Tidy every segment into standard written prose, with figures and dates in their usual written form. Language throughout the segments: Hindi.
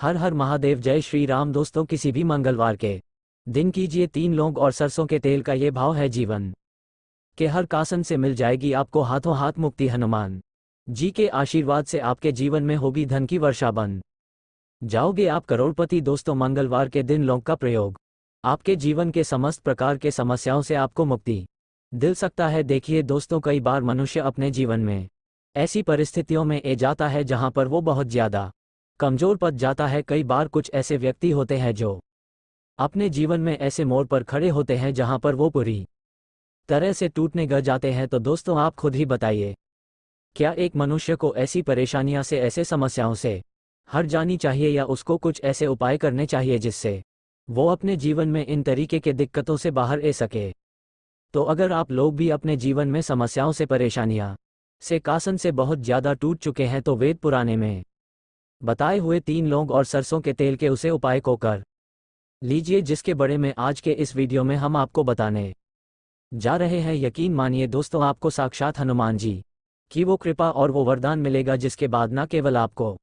हर हर महादेव, जय श्री राम। दोस्तों, किसी भी मंगलवार के दिन कीजिए 3 लौंग और सरसों के तेल का ये भाव है, जीवन के हर कासन से मिल जाएगी आपको हाथों हाथ मुक्ति। हनुमान जी के आशीर्वाद से आपके जीवन में होगी धन की वर्षा, बन जाओगे आप करोड़पति। दोस्तों, मंगलवार के दिन लौंग का प्रयोग आपके जीवन के समस्त प्रकार के समस्याओं से आपको मुक्ति दिल सकता है। देखिए दोस्तों, कई बार मनुष्य अपने जीवन में ऐसी परिस्थितियों में जाता है जहां पर वो बहुत ज्यादा कमजोर पड़ जाता है। कई बार कुछ ऐसे व्यक्ति होते हैं जो अपने जीवन में ऐसे मोड़ पर खड़े होते हैं जहां पर वो पूरी तरह से टूटने लग जाते हैं। तो दोस्तों, आप खुद ही बताइए, क्या एक मनुष्य को ऐसी परेशानियां से, ऐसे समस्याओं से हट जानी चाहिए, या उसको कुछ ऐसे उपाय करने चाहिए जिससे वो अपने जीवन में इन तरीके के दिक्कतों से बाहर आ सके? तो अगर आप लोग भी अपने जीवन में समस्याओं से, परेशानियां से, कासन से बहुत ज्यादा टूट चुके हैं, तो वेद पुराने में बताए हुए 3 लौंग और सरसों के तेल के उसे उपाय को कर लीजिए, जिसके बारे में आज के इस वीडियो में हम आपको बताने जा रहे हैं। यकीन मानिए दोस्तों, आपको साक्षात हनुमान जी की वो कृपा और वो वरदान मिलेगा, जिसके बाद न केवल आपको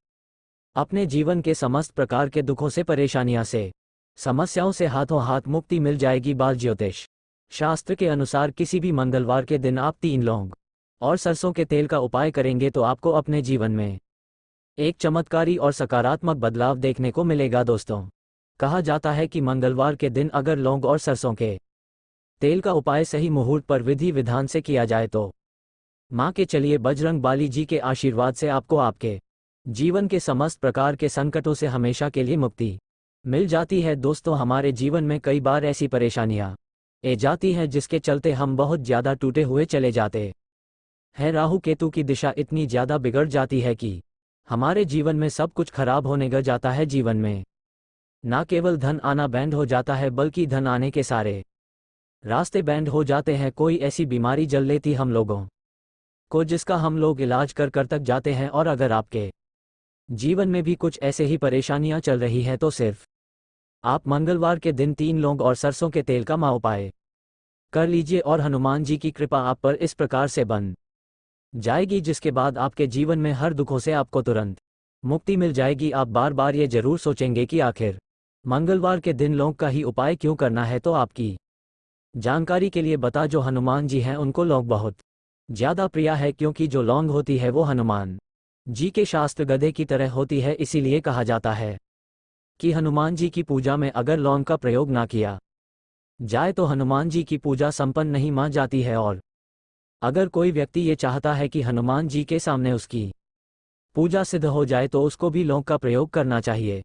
अपने जीवन के समस्त प्रकार के दुखों से, परेशानियां से, समस्याओं से हाथों हाथ मुक्ति मिल जाएगी। बाल ज्योतिष शास्त्र के अनुसार किसी भी मंगलवार के दिन आप 3 लौंग और सरसों के तेल का उपाय करेंगे तो आपको अपने जीवन में एक चमत्कारी और सकारात्मक बदलाव देखने को मिलेगा। दोस्तों, कहा जाता है कि मंगलवार के दिन अगर लौंग और सरसों के तेल का उपाय सही मुहूर्त पर विधि विधान से किया जाए तो मां के चलिए बजरंग बाली जी के आशीर्वाद से आपको आपके जीवन के समस्त प्रकार के संकटों से हमेशा के लिए मुक्ति मिल जाती है। दोस्तों, हमारे जीवन में कई बार ऐसी परेशानियां आ जाती हैं जिसके चलते हम बहुत ज्यादा टूटे हुए चले जाते हैं। राहु केतु की दिशा इतनी ज्यादा बिगड़ जाती है कि हमारे जीवन में सब कुछ खराब होने लग जाता है। जीवन में ना केवल धन आना बैंड हो जाता है, बल्कि धन आने के सारे रास्ते बैंड हो जाते हैं। कोई ऐसी बीमारी जल लेती हम लोगों को जिसका हम लोग इलाज कर कर तक जाते हैं। और अगर आपके जीवन में भी कुछ ऐसे ही परेशानियां चल रही हैं, तो सिर्फ आप मंगलवार के दिन 3 लौंग और सरसों के तेल का उपाय कर लीजिए और हनुमान जी की कृपा आप पर इस प्रकार से बन जाएगी, जिसके बाद आपके जीवन में हर दुखों से आपको तुरंत मुक्ति मिल जाएगी। आप बार बार ये जरूर सोचेंगे कि आखिर मंगलवार के दिन लौंग का ही उपाय क्यों करना है। तो आपकी जानकारी के लिए बता, जो हनुमान जी हैं उनको लौंग बहुत ज्यादा प्रिय है, क्योंकि जो लौंग होती है वो हनुमान जी के शास्त्र गधे की तरह होती है। इसीलिए कहा जाता है कि हनुमान जी की पूजा में अगर लौंग का प्रयोग ना किया जाए तो हनुमान जी की पूजा संपन्न नहीं मान जाती है। और अगर कोई व्यक्ति ये चाहता है कि हनुमान जी के सामने उसकी पूजा सिद्ध हो जाए तो उसको भी लौंग का प्रयोग करना चाहिए।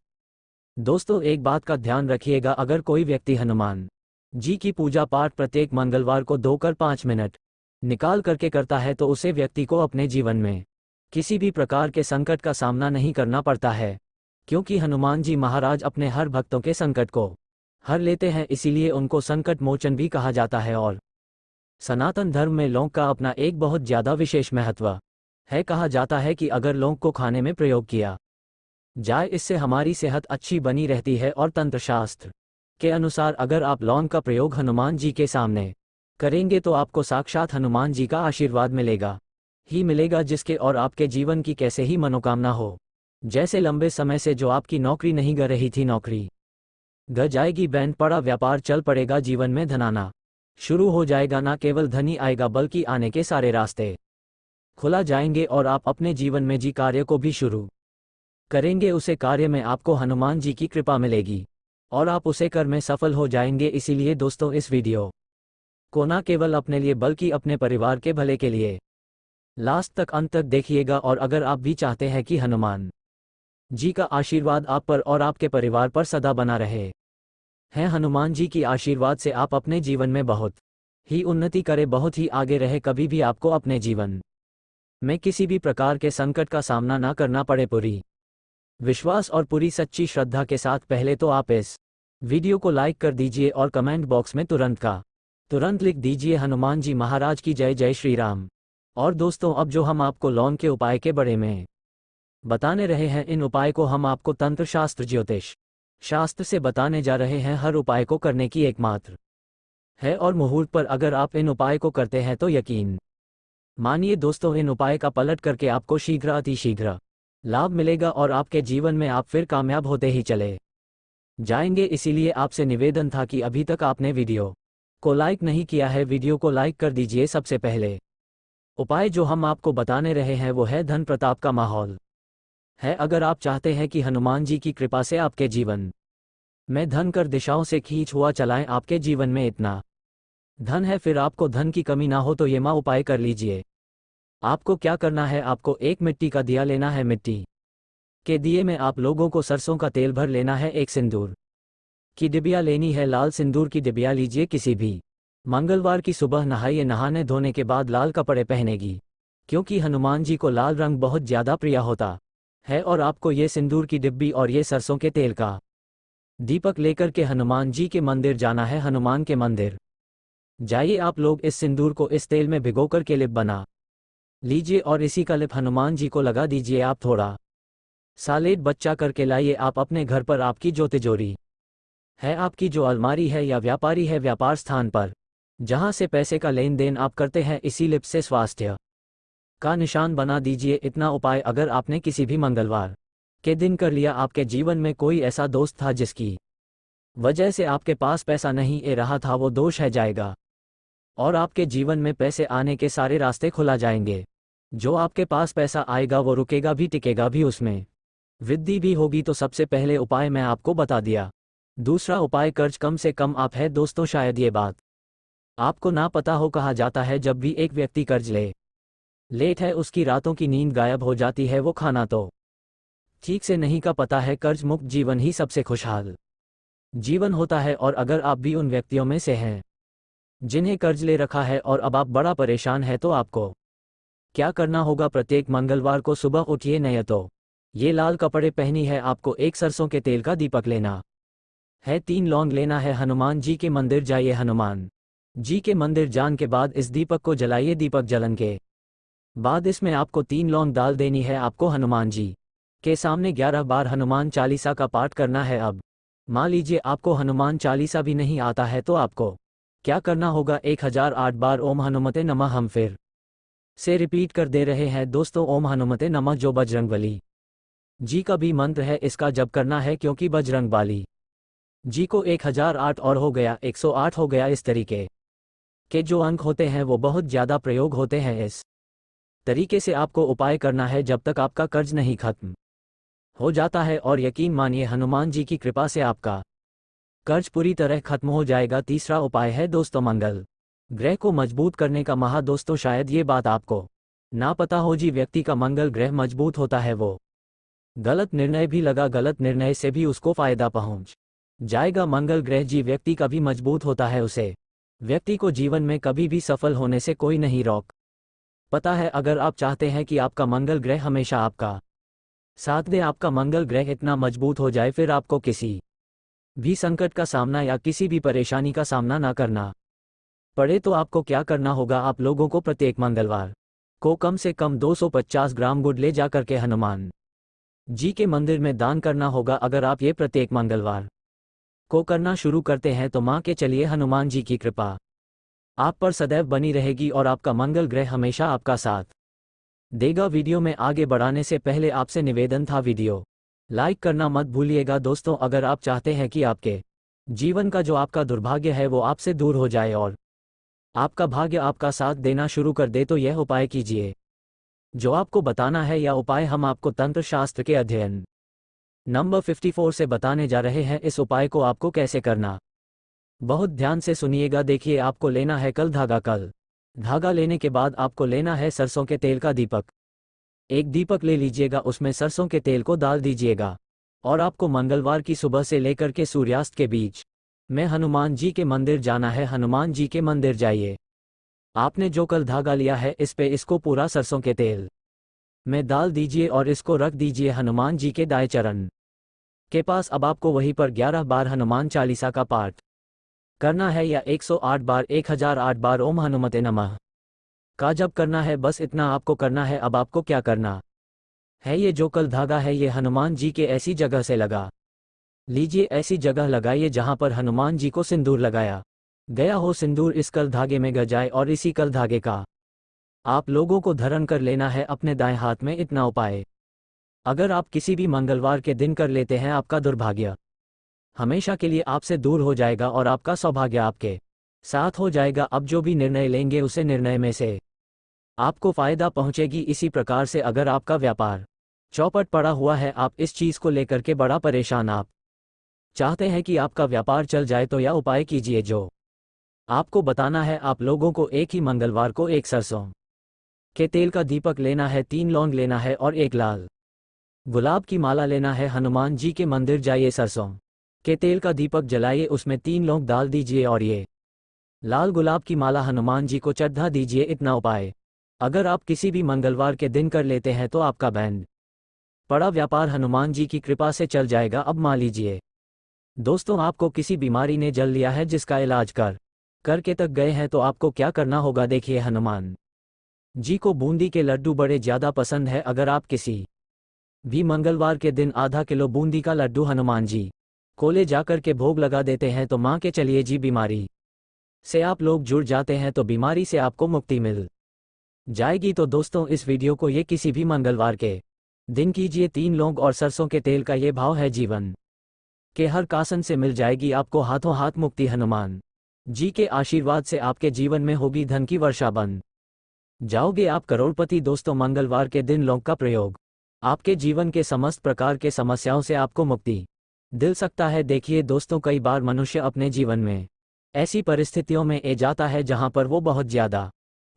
दोस्तों, एक बात का ध्यान रखिएगा, अगर कोई व्यक्ति हनुमान जी की पूजा पाठ प्रत्येक मंगलवार को 2 कर 5 मिनट निकाल करके करता है, तो उसे व्यक्ति को अपने जीवन में किसी भी प्रकार के संकट का सामना नहीं करना पड़ता है, क्योंकि हनुमान जी महाराज अपने हर भक्तों के संकट को हर लेते हैं। इसीलिए उनको संकट मोचन भी कहा जाता है। और सनातन धर्म में लौंग का अपना एक बहुत ज्यादा विशेष महत्व है। कहा जाता है कि अगर लौंग को खाने में प्रयोग किया जाए, इससे हमारी सेहत अच्छी बनी रहती है। और तंत्र शास्त्र के अनुसार अगर आप लौंग का प्रयोग हनुमान जी के सामने करेंगे तो आपको साक्षात हनुमान जी का आशीर्वाद मिलेगा ही मिलेगा, जिसके और आपके जीवन की कैसे ही मनोकामना हो, जैसे लंबे समय से जो आपकी नौकरी नहीं ग रही थी, नौकरी ग जाएगी, बैंड पड़ा व्यापार चल पड़ेगा, जीवन में धन आना शुरू हो जाएगा। ना केवल धन ही आएगा, बल्कि आने के सारे रास्ते खुला जाएंगे और आप अपने जीवन में जी कार्य को भी शुरू करेंगे। उसे कार्य में आपको हनुमान जी की कृपा मिलेगी और आप उसे कर में सफल हो जाएंगे। इसीलिए दोस्तों, इस वीडियो को ना केवल अपने लिए बल्कि अपने परिवार के भले के लिए लास्ट तक, अंत तक देखिएगा। और अगर आप भी चाहते हैं कि हनुमान जी का आशीर्वाद आप पर और आपके परिवार पर सदा बना रहे हैं, हनुमान जी की आशीर्वाद से आप अपने जीवन में बहुत ही उन्नति करें, बहुत ही आगे रहे, कभी भी आपको अपने जीवन में किसी भी प्रकार के संकट का सामना ना करना पड़े, पूरी विश्वास और पूरी सच्ची श्रद्धा के साथ पहले तो आप इस वीडियो को लाइक कर दीजिए और कमेंट बॉक्स में तुरंत लिख दीजिए हनुमान जी महाराज की जय, जय श्री राम। और दोस्तों, अब जो हम आपको लौंग के उपाय के बारे में बताने रहे हैं, इन उपाय को हम आपको तंत्र शास्त्र, ज्योतिष शास्त्र से बताने जा रहे हैं। हर उपाय को करने की एकमात्र है और मुहूर्त पर अगर आप इन उपाय को करते हैं तो यकीन मानिए दोस्तों, इन उपाय का पलट करके आपको शीघ्र, अति शीघ्र लाभ मिलेगा और आपके जीवन में आप फिर कामयाब होते ही चले जाएंगे। इसीलिए आपसे निवेदन था कि अभी तक आपने वीडियो को लाइक नहीं किया है, वीडियो को लाइक कर दीजिए। सबसे पहले उपाय जो हम आपको बताने रहे हैं वो है धन प्रताप का माहौल है। अगर आप चाहते हैं कि हनुमान जी की कृपा से आपके जीवन में धन कर दिशाओं से खींच हुआ चलाएं, आपके जीवन में इतना धन है फिर आपको धन की कमी ना हो, तो ये उपाय कर लीजिए। आपको क्या करना है, आपको एक मिट्टी का दिया लेना है। मिट्टी के दिए में आप लोगों को सरसों का तेल भर लेना है। एक सिंदूर की डिबिया लेनी है, लाल सिंदूर की डिबिया लीजिए किसी भी। मंगलवार की सुबह नहाइए, नहाने धोने के बाद लाल कपड़े पहनेगी, क्योंकि हनुमान जी को लाल रंग बहुत ज़्यादा प्रिय होता है। और आपको ये सिंदूर की डिब्बी और ये सरसों के तेल का दीपक लेकर के हनुमान जी के मंदिर जाना है। हनुमान के मंदिर जाइए आप लोग, इस सिंदूर को इस तेल में भिगोकर के लिप बना लीजिए और इसी का लिप हनुमान जी को लगा दीजिए। आप थोड़ा सालेट बच्चा करके लाइए आप अपने घर पर। आपकी जो तिजोरी है, आपकी जो अलमारी है या व्यापारी है, व्यापार स्थान पर जहां से पैसे का लेन देन आप करते हैं, इसी लिप से स्वास्थ्य का निशान बना दीजिए। इतना उपाय अगर आपने किसी भी मंगलवार के दिन कर लिया, आपके जीवन में कोई ऐसा दोस्त था जिसकी वजह से आपके पास पैसा नहीं आ रहा था, वो दोष है जाएगा और आपके जीवन में पैसे आने के सारे रास्ते खुला जाएंगे। जो आपके पास पैसा आएगा वो रुकेगा भी, टिकेगा भी, उसमें वृद्धि भी होगी। तो सबसे पहले उपाय मैं आपको बता दिया। दूसरा उपाय कर्ज कम से कम आप है। दोस्तों शायद ये बात आपको ना पता हो, कहा जाता है जब भी एक व्यक्ति कर्ज लेट है उसकी रातों की नींद गायब हो जाती है, वो खाना तो ठीक से नहीं का पता है। कर्ज मुक्त जीवन ही सबसे खुशहाल जीवन होता है। और अगर आप भी उन व्यक्तियों में से हैं जिन्हें कर्ज ले रखा है और अब आप बड़ा परेशान है, तो आपको क्या करना होगा, प्रत्येक मंगलवार को सुबह उठिए, नहीं तो ये लाल कपड़े पहनी है, आपको एक सरसों के तेल का दीपक लेना है, 3 लौंग लेना है, हनुमान जी के मंदिर जाइए। हनुमान जी के मंदिर जाने के बाद इस दीपक को जलाइए। दीपक जलन के बाद इसमें आपको 3 लौंग डाल देनी है। आपको हनुमान जी के सामने 11 बार हनुमान चालीसा का पाठ करना है। अब मान लीजिए आपको हनुमान चालीसा भी नहीं आता है, तो आपको क्या करना होगा, 1008 बार ओम हनुमते नमः हम फिर से रिपीट कर दे रहे हैं दोस्तों। ओम हनुमते नमः जो बजरंगबली जी का भी मंत्र है, इसका जप करना है, क्योंकि बजरंगबली जी को 1008 और हो गया 108 हो गया। इस तरीके के जो अंक होते हैं वो बहुत ज़्यादा प्रयोग होते हैं। इस तरीके से आपको उपाय करना है जब तक आपका कर्ज नहीं खत्म हो जाता है, और यकीन मानिए हनुमान जी की कृपा से आपका कर्ज पूरी तरह खत्म हो जाएगा। तीसरा उपाय है दोस्तों मंगल ग्रह को मजबूत करने का। दोस्तों शायद ये बात आपको ना पता हो, जी व्यक्ति का मंगल ग्रह मजबूत होता है वो गलत निर्णय भी लगा, गलत निर्णय से भी उसको फायदा पहुंच जाएगा। मंगल ग्रह जी व्यक्ति का भी मजबूत होता है, उसे व्यक्ति को जीवन में कभी भी सफल होने से कोई नहीं रोक पता है। अगर आप चाहते हैं कि आपका मंगल ग्रह हमेशा आपका साथ दे, आपका मंगल ग्रह इतना मजबूत हो जाए फिर आपको किसी भी संकट का सामना या किसी भी परेशानी का सामना ना करना पड़े, तो आपको क्या करना होगा, आप लोगों को प्रत्येक मंगलवार को कम से कम 250 ग्राम गुड़ ले जाकर के हनुमान जी के मंदिर में दान करना होगा। अगर आप ये प्रत्येक मंगलवार को करना शुरू करते हैं तो मां के चलिए हनुमान जी की कृपा आप पर सदैव बनी रहेगी और आपका मंगल ग्रह हमेशा आपका साथ देगा। वीडियो में आगे बढ़ाने से पहले आपसे निवेदन था, वीडियो लाइक करना मत भूलिएगा। दोस्तों अगर आप चाहते हैं कि आपके जीवन का जो आपका दुर्भाग्य है वो आपसे दूर हो जाए और आपका भाग्य आपका साथ देना शुरू कर दे, तो यह उपाय कीजिए जो आपको बताना है। यह उपाय हम आपको तंत्र शास्त्र के अध्ययन नंबर 54 से बताने जा रहे हैं। इस उपाय को आपको कैसे करना, बहुत ध्यान से सुनिएगा। देखिए, आपको लेना है कल धागा लेने के बाद आपको लेना है सरसों के तेल का दीपक। एक दीपक ले लीजिएगा, उसमें सरसों के तेल को डाल दीजिएगा और आपको मंगलवार की सुबह से लेकर के सूर्यास्त के बीच में हनुमान जी के मंदिर जाना है। हनुमान जी के मंदिर जाइए, आपने जो कल धागा लिया है इस पे इसको पूरा सरसों के तेल में डाल दीजिए और इसको रख दीजिए हनुमान जी के दाएं चरण के पास। अब आपको वहीं पर 11 बार हनुमान चालीसा का पाठ करना है या 108 बार 1008 बार ओम हनुमते नमः का जप करना है। बस इतना आपको करना है। अब आपको क्या करना है, ये जो कल धागा है ये हनुमान जी के ऐसी जगह से लगा लीजिए, ऐसी जगह लगाइए जहां पर हनुमान जी को सिंदूर लगाया गया हो। सिंदूर इस कल धागे में ग जाए और इसी कल धागे का आप लोगों को धारण कर लेना है अपने दाएं हाथ में। इतना उपाय अगर आप किसी भी मंगलवार के दिन कर लेते हैं, आपका दुर्भाग्य हमेशा के लिए आपसे दूर हो जाएगा और आपका सौभाग्य आपके साथ हो जाएगा। अब जो भी निर्णय लेंगे उसे निर्णय में से आपको फायदा पहुंचेगी। इसी प्रकार से अगर आपका व्यापार चौपट पड़ा हुआ है, आप इस चीज को लेकर के बड़ा परेशान, आप चाहते हैं कि आपका व्यापार चल जाए, तो यह उपाय कीजिए जो आपको बताना है। आप लोगों को एक ही मंगलवार को एक सरसों के तेल का दीपक लेना है, 3 लौंग लेना है और एक लाल गुलाब की माला लेना है। हनुमान जी के मंदिर जाइए, सरसों के तेल का दीपक जलाइए, उसमें 3 लौंग डाल दीजिए और ये लाल गुलाब की माला हनुमान जी को चढ़ा दीजिए। इतना उपाय अगर आप किसी भी मंगलवार के दिन कर लेते हैं तो आपका बैंड पड़ा व्यापार हनुमान जी की कृपा से चल जाएगा। अब मान लीजिए दोस्तों, आपको किसी बीमारी ने जल लिया है जिसका इलाज करके तक गए हैं, तो आपको क्या करना होगा देखिए। हनुमान जी को बूंदी के लड्डू बड़े ज़्यादा पसंद है। अगर आप किसी भी मंगलवार के दिन आधा किलो बूंदी का लड्डू हनुमान जी को ले जाकर के भोग लगा देते हैं, तो माँ के चलिए जी बीमारी से आप लोग जुड़ जाते हैं, तो बीमारी से आपको मुक्ति मिल जाएगी। तो दोस्तों, इस वीडियो को ये किसी भी मंगलवार के दिन कीजिए। 3 लौंग और सरसों के तेल का ये भाव है, जीवन के हर कासन से मिल जाएगी आपको हाथों हाथ मुक्ति। हनुमान जी के आशीर्वाद से आपके जीवन में होगी धन की वर्षा, बन जाओगे आप करोड़पति। दोस्तों, मंगलवार के दिन लौंग का प्रयोग आपके जीवन के समस्त प्रकार के समस्याओं से आपको मुक्ति दिल सकता है। देखिए दोस्तों, कई बार मनुष्य अपने जीवन में ऐसी परिस्थितियों में जाता है जहां पर वो बहुत ज़्यादा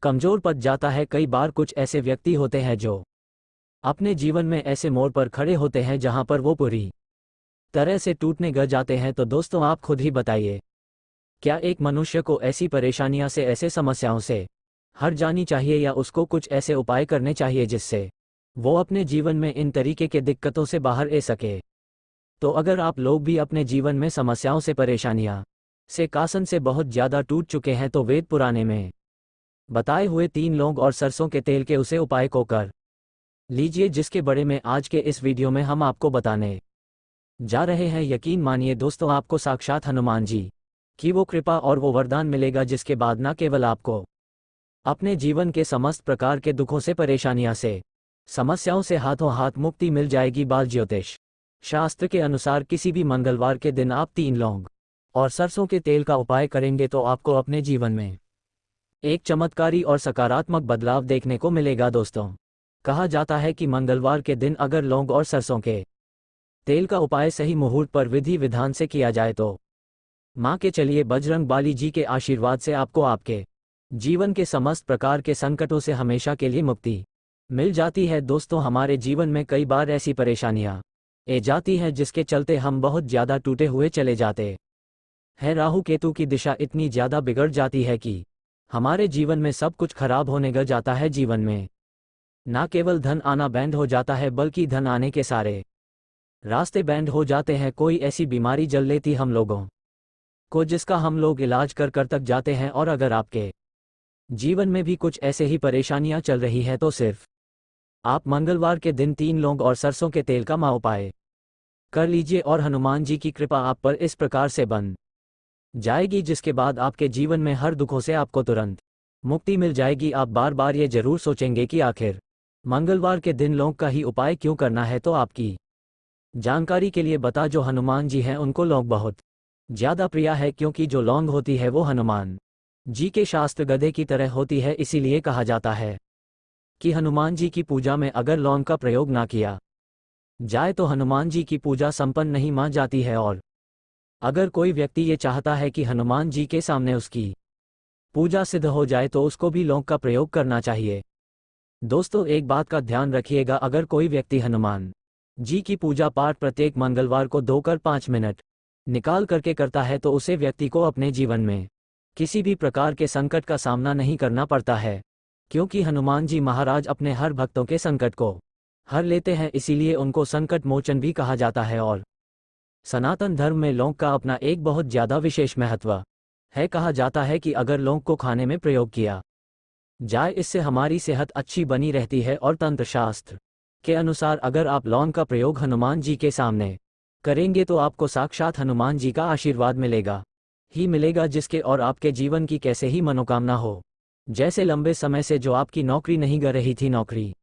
कमजोर पड़ जाता है। कई बार कुछ ऐसे व्यक्ति होते हैं जो अपने जीवन में ऐसे मोड़ पर खड़े होते हैं जहां पर वो पूरी तरह से टूटने ग जाते हैं। तो दोस्तों, आप खुद ही बताइए, क्या एक मनुष्य को ऐसी परेशानियां से, ऐसे समस्याओं से हट जानी चाहिए, या उसको कुछ ऐसे उपाय करने चाहिए जिससे वो अपने जीवन में इन तरीके के दिक्कतों से बाहर आ सके। तो अगर आप लोग भी अपने जीवन में समस्याओं से, परेशानियां से, कासन से बहुत ज़्यादा टूट चुके हैं, तो वेद पुराने में बताए हुए 3 लौंग और सरसों के तेल के उसे उपाय को कर लीजिए, जिसके बारे में आज के इस वीडियो में हम आपको बताने जा रहे हैं। यकीन मानिए दोस्तों, आपको साक्षात हनुमान जी की वो कृपा और वो वरदान मिलेगा, जिसके बाद न केवल आपको अपने जीवन के समस्त प्रकार के दुखों से, परेशानियां से, समस्याओं से हाथों हाथ मुक्ति मिल जाएगी। बाल ज्योतिष शास्त्र के अनुसार किसी भी मंगलवार के दिन आप 3 लौंग और सरसों के तेल का उपाय करेंगे तो आपको अपने जीवन में एक चमत्कारी और सकारात्मक बदलाव देखने को मिलेगा। दोस्तों, कहा जाता है कि मंगलवार के दिन अगर लौंग और सरसों के तेल का उपाय सही मुहूर्त पर विधि विधान से किया जाए, तो माँ के चलिए बजरंग बाली जी के आशीर्वाद से आपको आपके जीवन के समस्त प्रकार के संकटों से हमेशा के लिए मुक्ति मिल जाती है। दोस्तों, हमारे जीवन में कई बार ऐसी परेशानियां आ जाती हैं जिसके चलते हम बहुत ज़्यादा टूटे हुए चले जाते हैं। राहु केतु की दिशा इतनी ज़्यादा बिगड़ जाती है कि हमारे जीवन में सब कुछ खराब होने लग जाता है। जीवन में ना केवल धन आना बैंड हो जाता है, बल्कि धन आने के सारे रास्ते बैंड हो जाते हैं। कोई ऐसी बीमारी जल लेती हम लोगों को जिसका हम लोग इलाज कर तक जाते हैं। और अगर आपके जीवन में भी कुछ ऐसे ही परेशानियां चल रही है, तो सिर्फ आप मंगलवार के दिन 3 लौंग और सरसों के तेल का महा उपाय कर लीजिए और हनुमान जी की कृपा आप पर इस प्रकार से बन जाएगी, जिसके बाद आपके जीवन में हर दुखों से आपको तुरंत मुक्ति मिल जाएगी। आप बार बार ये जरूर सोचेंगे कि आखिर मंगलवार के दिन लौंग का ही उपाय क्यों करना है। तो आपकी जानकारी के लिए बता, जो हनुमान जी हैं उनको लौंग बहुत ज़्यादा प्रिय है, क्योंकि जो लौंग होती है वो हनुमान जी के शास्त्र गधे की तरह होती है। इसीलिए कहा जाता है कि हनुमान जी की पूजा में अगर लौंग का प्रयोग ना किया जाए तो हनुमान जी की पूजा संपन्न नहीं मान जाती है। और अगर कोई व्यक्ति ये चाहता है कि हनुमान जी के सामने उसकी पूजा सिद्ध हो जाए, तो उसको भी लौंग का प्रयोग करना चाहिए। दोस्तों, एक बात का ध्यान रखिएगा, अगर कोई व्यक्ति हनुमान जी की पूजा पाठ प्रत्येक मंगलवार को 2-5 मिनट निकाल करके करता है, तो उसे व्यक्ति को अपने जीवन में किसी भी प्रकार के संकट का सामना नहीं करना पड़ता है, क्योंकि हनुमान जी महाराज अपने हर भक्तों के संकट को हर लेते हैं। इसीलिए उनको संकट मोचन भी कहा जाता है। और सनातन धर्म में लौंग का अपना एक बहुत ज़्यादा विशेष महत्व है। कहा जाता है कि अगर लौंग को खाने में प्रयोग किया जाए, इससे हमारी सेहत अच्छी बनी रहती है। और तंत्र शास्त्र के अनुसार अगर आप लौंग का प्रयोग हनुमान जी के सामने करेंगे, तो आपको साक्षात हनुमान जी का आशीर्वाद मिलेगा ही मिलेगा, जिसके और आपके जीवन की कैसे ही मनोकामना हो, जैसे लंबे समय से जो आपकी नौकरी नहीं कर रही थी, नौकरी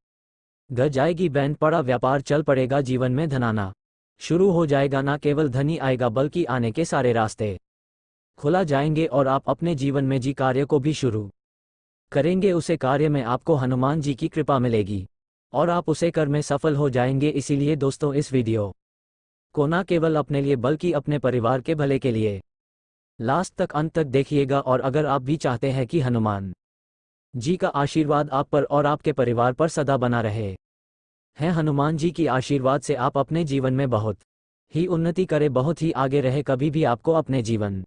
ग जाएगी बैंड पड़ा व्यापार चल पड़ेगा जीवन में धनाना शुरू हो जाएगा ना केवल धनी आएगा बल्कि आने के सारे रास्ते खुला जाएंगे और आप अपने जीवन में जी कार्य को भी शुरू करेंगे उसे कार्य में आपको हनुमान जी की कृपा मिलेगी और आप उसे कर में सफल हो जाएंगे। इसीलिए दोस्तों इस वीडियो को ना केवल अपने लिए बल्कि अपने परिवार के भले के लिए लास्ट तक अंत तक देखिएगा। और अगर आप भी चाहते हैं कि हनुमान जी का आशीर्वाद आप पर और आपके परिवार पर सदा बना रहे हैं, हनुमान जी की आशीर्वाद से आप अपने जीवन में बहुत ही उन्नति करें, बहुत ही आगे रहे, कभी भी आपको अपने जीवन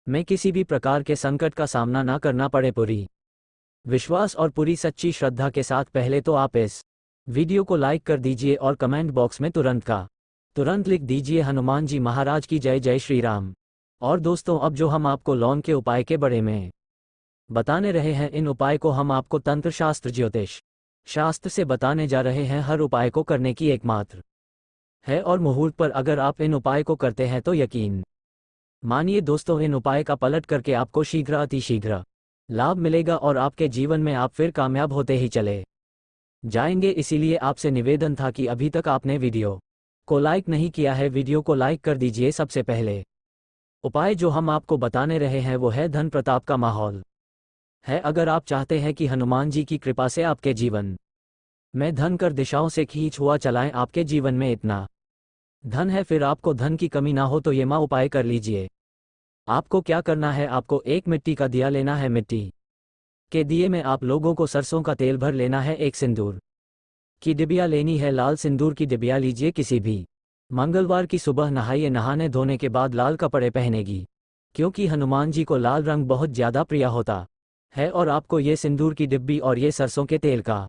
में किसी भी प्रकार के संकट का सामना ना करना पड़े, पूरी विश्वास और पूरी सच्ची श्रद्धा के साथ पहले तो आप इस वीडियो को लाइक कर दीजिए और कमेंट बॉक्स में तुरंत लिख दीजिए हनुमान जी महाराज की जय, जय श्री राम। और दोस्तों अब जो हम आपको लोन के उपाय के बारे में बताने रहे हैं, इन उपाय को हम आपको तंत्र शास्त्र ज्योतिष शास्त्र से बताने जा रहे हैं। हर उपाय को करने की एकमात्र है और मुहूर्त पर अगर आप इन उपाय को करते हैं तो यकीन मानिए दोस्तों इन उपाय का पलट करके आपको शीघ्र अतिशीघ्र लाभ मिलेगा और आपके जीवन में आप फिर कामयाब होते ही चले जाएंगे। इसीलिए आपसे निवेदन था कि अभी तक आपने वीडियो को लाइक नहीं किया है, वीडियो को लाइक कर दीजिए। सबसे पहले उपाय जो हम आपको बताने रहे हैं वो है धन प्रताप का माहौल है। अगर आप चाहते हैं कि हनुमान जी की कृपा से आपके जीवन में धन कर दिशाओं से खींच हुआ चलाएं, आपके जीवन में इतना धन है फिर आपको धन की कमी ना हो, तो ये उपाय कर लीजिए। आपको क्या करना है, आपको एक मिट्टी का दिया लेना है, मिट्टी के दिए में आप लोगों को सरसों का तेल भर लेना है, एक सिंदूर की डिबिया लेनी है, लाल सिंदूर की डिबिया लीजिए। किसी भी मंगलवार की सुबह नहाइए, नहाने धोने के बाद लाल कपड़े पहनेगी, क्योंकि हनुमान जी को लाल रंग बहुत ज़्यादा प्रिय होता है। और आपको ये सिंदूर की डिब्बी और ये सरसों के तेल का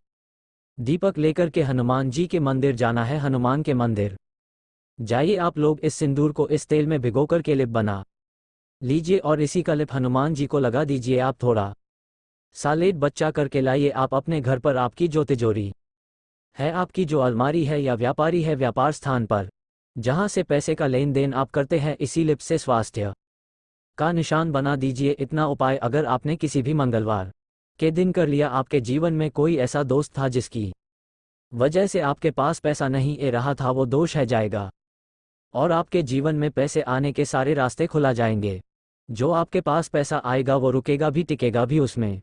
दीपक लेकर के हनुमान जी के मंदिर जाना है। हनुमान के मंदिर जाइए, आप लोग इस सिंदूर को इस तेल में भिगोकर के लिप बना लीजिए और इसी का लिप हनुमान जी को लगा दीजिए। आप थोड़ा सा लेट बच्चा करके लाइए। आप अपने घर पर आपकी जो तिजोरी है, आपकी जो अलमारी है या व्यापारी है, व्यापार स्थान पर जहां से पैसे का लेन देन आप करते हैं, इसी लिप से स्वास्थ्य का निशान बना दीजिए। इतना उपाय अगर आपने किसी भी मंगलवार के दिन कर लिया, आपके जीवन में कोई ऐसा दोस्त था जिसकी वजह से आपके पास पैसा नहीं आ रहा था, वो दोष है जाएगा और आपके जीवन में पैसे आने के सारे रास्ते खुला जाएंगे। जो आपके पास पैसा आएगा वो रुकेगा भी, टिकेगा भी, उसमें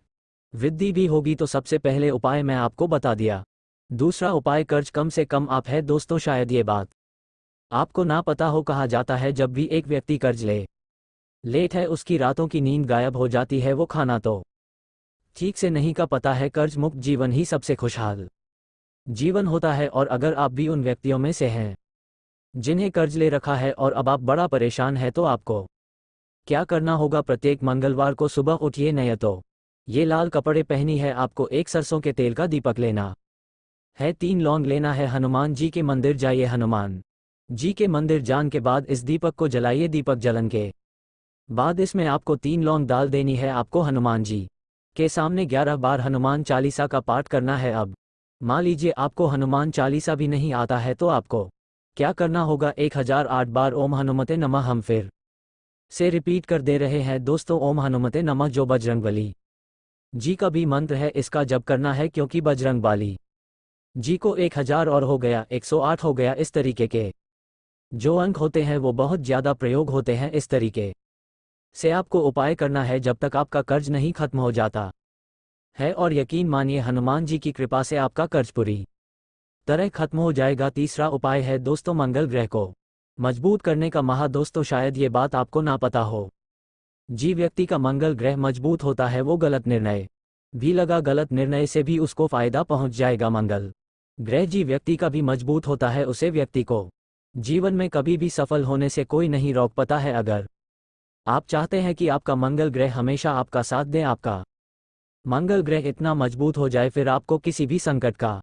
वृद्धि भी होगी। तो सबसे पहले उपाय मैं आपको बता दिया। दूसरा उपाय कर्ज कम से कम आप है। दोस्तों शायद ये बात आपको ना पता हो, कहा जाता है जब भी एक व्यक्ति कर्ज लेट है उसकी रातों की नींद गायब हो जाती है, वो खाना तो ठीक से नहीं का पता है। कर्ज मुक्त जीवन ही सबसे खुशहाल जीवन होता है। और अगर आप भी उन व्यक्तियों में से हैं जिन्हें कर्ज ले रखा है और अब आप बड़ा परेशान है, तो आपको क्या करना होगा, प्रत्येक मंगलवार को सुबह उठिए, नहीं तो ये लाल कपड़े पहनी है, आपको एक सरसों के तेल का दीपक लेना है, 3 लौंग लेना है, हनुमान जी के मंदिर जाइए। हनुमान जी के मंदिर जाने के बाद इस दीपक को जलाइए। दीपक जलन के बाद इसमें आपको 3 लौंग डाल देनी है। आपको हनुमान जी के सामने 11 बार हनुमान चालीसा का पाठ करना है। अब मान लीजिए आपको हनुमान चालीसा भी नहीं आता है, तो आपको क्या करना होगा, 1008 बार ओम हनुमते नमः हम फिर से रिपीट कर दे रहे हैं दोस्तों। ओम हनुमते नमः जो बजरंगबली जी का भी मंत्र है, इसका जप करना है, क्योंकि बजरंगबली जी को 1000 और हो गया 108 हो गया, इस तरीके के जो अंक होते हैं वो बहुत ज़्यादा प्रयोग होते हैं। इस तरीके से आपको उपाय करना है जब तक आपका कर्ज नहीं खत्म हो जाता है, और यकीन मानिए हनुमान जी की कृपा से आपका कर्ज पूरी तरह खत्म हो जाएगा। तीसरा उपाय है दोस्तों मंगल ग्रह को मजबूत करने का महा। दोस्तों शायद ये बात आपको ना पता हो, जी व्यक्ति का मंगल ग्रह मजबूत होता है, वो गलत निर्णय भी लगा, गलत निर्णय से भी उसको फायदा पहुंच जाएगा। मंगल ग्रह जी व्यक्ति का भी मजबूत होता है, उसे व्यक्ति को जीवन में कभी भी सफल होने से कोई नहीं रोक पाता है। अगर आप चाहते हैं कि आपका मंगल ग्रह हमेशा आपका साथ दे, आपका मंगल ग्रह इतना मजबूत हो जाए, फिर आपको किसी भी संकट का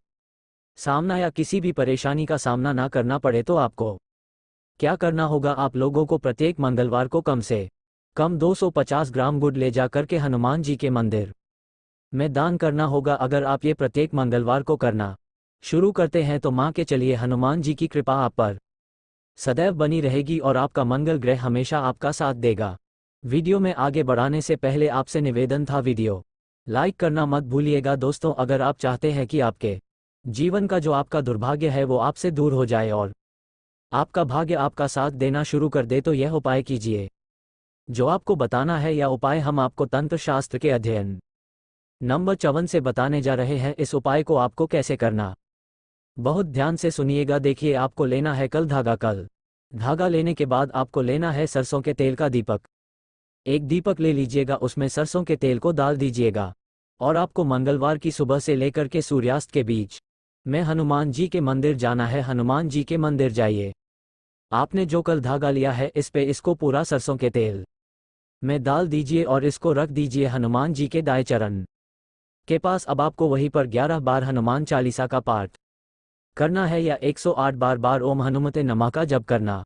सामना या किसी भी परेशानी का सामना ना करना पड़े, तो आपको क्या करना होगा, आप लोगों को प्रत्येक मंगलवार को कम से कम 250 ग्राम गुड़ ले जाकर के हनुमान जी के मंदिर में दान करना होगा। अगर आप ये प्रत्येक मंगलवार को करना शुरू करते हैं तो मां के चलिए हनुमान जी की कृपा आप पर सदैव बनी रहेगी और आपका मंगल ग्रह हमेशा आपका साथ देगा। वीडियो में आगे बढ़ाने से पहले आपसे निवेदन था, वीडियो लाइक करना मत भूलिएगा। दोस्तों अगर आप चाहते हैं कि आपके जीवन का जो आपका दुर्भाग्य है वो आपसे दूर हो जाए और आपका भाग्य आपका साथ देना शुरू कर दे, तो यह उपाय कीजिए। जो आपको बताना है यह उपाय हम आपको तंत्र शास्त्र के अध्ययन नंबर 54 से बताने जा रहे हैं। इस उपाय को आपको कैसे करना, बहुत ध्यान से सुनिएगा। देखिए, आपको लेना है कल धागा लेने के बाद आपको लेना है सरसों के तेल का दीपक। एक दीपक ले लीजिएगा, उसमें सरसों के तेल को डाल दीजिएगा और आपको मंगलवार की सुबह से लेकर के सूर्यास्त के बीच में हनुमान जी के मंदिर जाना है। हनुमान जी के मंदिर जाइए, आपने जो कल धागा लिया है इस पे इसको पूरा सरसों के तेल में डाल दीजिए और इसको रख दीजिए हनुमान जी के दाएं चरण के पास। अब आपको वहीं पर 11 बार हनुमान चालीसा का पाठ करना है या 108 बार ओम हनुमते नमः का जप करना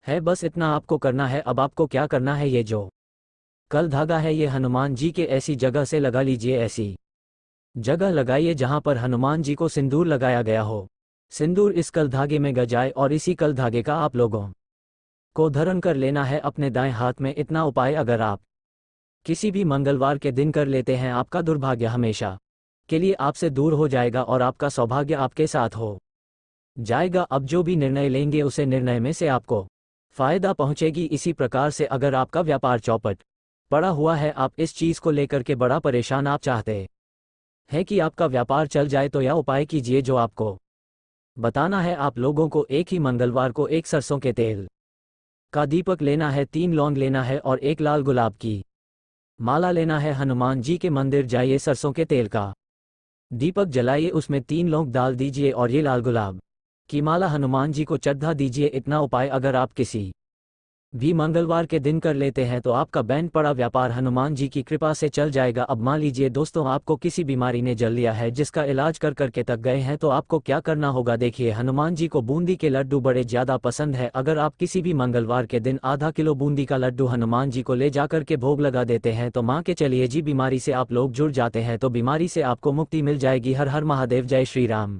है। बस इतना आपको करना है। अब आपको क्या करना है, ये जो कल धागा है ये हनुमान जी के ऐसी जगह से लगा लीजिए। ऐसी जगह लगाइए जहां पर हनुमान जी को सिंदूर लगाया गया हो। सिंदूर इस कल धागे में गजाए और इसी कल धागे का आप लोगों को धारण कर लेना है अपने दाएं हाथ में। इतना उपाय अगर आप किसी भी मंगलवार के दिन कर लेते हैं, आपका दुर्भाग्य हमेशा के लिए आपसे दूर हो जाएगा और आपका सौभाग्य आपके साथ हो जाएगा। अब जो भी निर्णय लेंगे उसे निर्णय में से आपको फायदा पहुंचेगी। इसी प्रकार से अगर आपका व्यापार चौपट पड़ा हुआ है, आप इस चीज को लेकर के बड़ा परेशान, आप चाहते हैं कि आपका व्यापार चल जाए, तो यह उपाय कीजिए जो आपको बताना है। आप लोगों को एक ही मंगलवार को एक सरसों के तेल का दीपक लेना है, 3 लौंग लेना है और एक लाल गुलाब की माला लेना है। हनुमान जी के मंदिर जाइए, सरसों के तेल का दीपक जलाइए, उसमें 3 लौंग डाल दीजिए और ये लाल गुलाब की माला हनुमान जी को चढ़ा दीजिए। इतना उपाय अगर आप किसी भी मंगलवार के दिन कर लेते हैं तो आपका बैंड पड़ा व्यापार हनुमान जी की कृपा से चल जाएगा। अब मान लीजिए दोस्तों, आपको किसी बीमारी ने जल लिया है जिसका इलाज कर करके तक गए हैं, तो आपको क्या करना होगा। देखिए, हनुमान जी को बूंदी के लड्डू बड़े ज़्यादा पसंद है। अगर आप किसी भी मंगलवार के दिन आधा किलो बूंदी का लड्डू हनुमान जी को ले जाकर के भोग लगा देते हैं तो माँ के चलिए जी बीमारी से आप लोग जुड़ जाते हैं, तो बीमारी से आपको मुक्ति मिल जाएगी। हर हर महादेव, जय श्री राम।